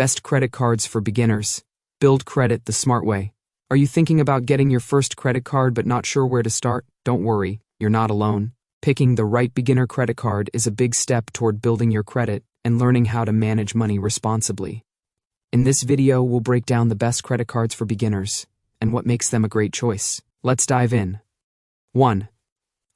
Best credit cards for beginners. Build credit the smart way. Are you thinking about getting your first credit card but not sure where to start? Don't worry, you're not alone. Picking the right beginner credit card is a big step toward building your credit and learning how to manage money responsibly. In this video, we'll break down the best credit cards for beginners and what makes them a great choice. Let's dive in. 1.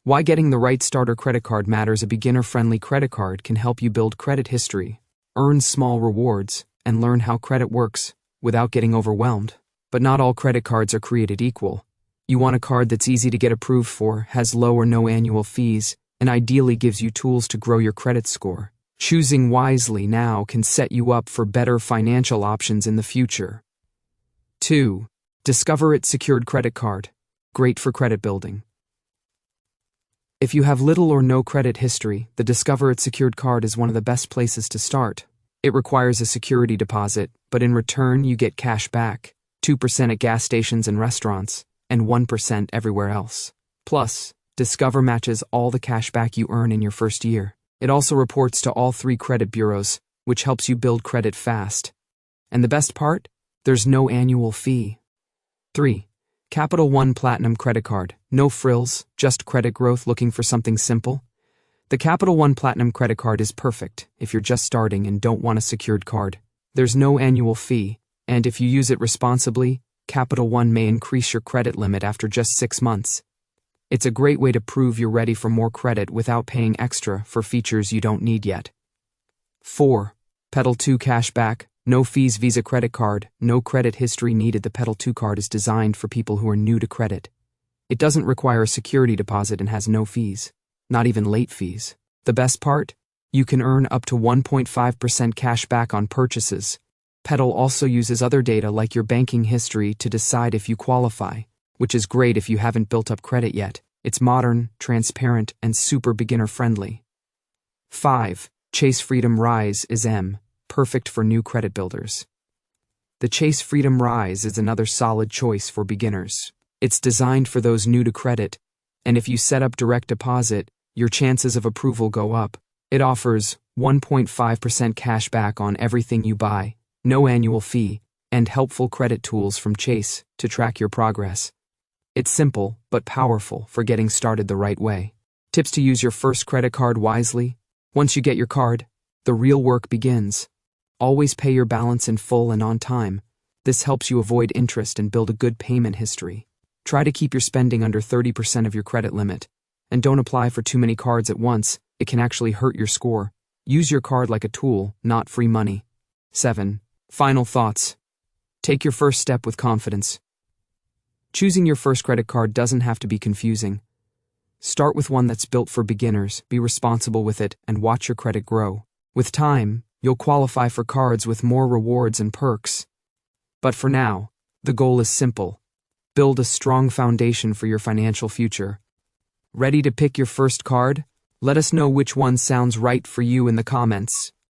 Why getting the right starter credit card matters. A beginner-friendly credit card can help you build credit history, earn small rewards, and learn how credit works without getting overwhelmed. But not all credit cards are created equal. You want a card that's easy to get approved for, has low or no annual fees, and ideally gives you tools to grow your credit score. Choosing wisely now can set you up for better financial options in the future. 2. Discover It Secured Credit Card. Great for credit building. If you have little or no credit history, the Discover It Secured card is one of the best places to start. It requires a security deposit, but in return you get cash back, 2% at gas stations and restaurants, and 1% everywhere else. Plus, Discover matches all the cash back you earn in your first year. It also reports to all 3 credit bureaus, which helps you build credit fast. And the best part? There's no annual fee. 3. Capital One Platinum Credit Card. No frills, just credit growth. Looking for something simple? The Capital One Platinum Credit Card is perfect if you're just starting and don't want a secured card. There's no annual fee, and if you use it responsibly, Capital One may increase your credit limit after just 6 months. It's a great way to prove you're ready for more credit without paying extra for features you don't need yet. 4. Petal 2 Cashback. No fees Visa credit card, no credit history needed. The Petal 2 card is designed for people who are new to credit. It doesn't require a security deposit and has no fees, not even late fees. The best part? You can earn up to 1.5% cash back on purchases. Petal also uses other data like your banking history to decide if you qualify, which is great if you haven't built up credit yet. It's modern, transparent, and super beginner-friendly. 5. Chase Freedom Rise is perfect for new credit builders. The Chase Freedom Rise is another solid choice for beginners. It's designed for those new to credit, and if you set up direct deposit, your chances of approval go up. It offers 1.5% cash back on everything you buy, no annual fee, and helpful credit tools from Chase to track your progress. It's simple but powerful for getting started the right way. Tips to use your first credit card wisely. Once you get your card, the real work begins. Always pay your balance in full and on time. This helps you avoid interest and build a good payment history. Try to keep your spending under 30% of your credit limit. And don't apply for too many cards at once. It can actually hurt your score. Use your card like a tool, not free money. 7. Final thoughts. Take your first step with confidence. Choosing your first credit card doesn't have to be confusing. Start with one that's built for beginners, be responsible with it, and watch your credit grow. With time, you'll qualify for cards with more rewards and perks. But for now, the goal is simple. Build a strong foundation for your financial future. Ready to pick your first card? Let us know which one sounds right for you in the comments.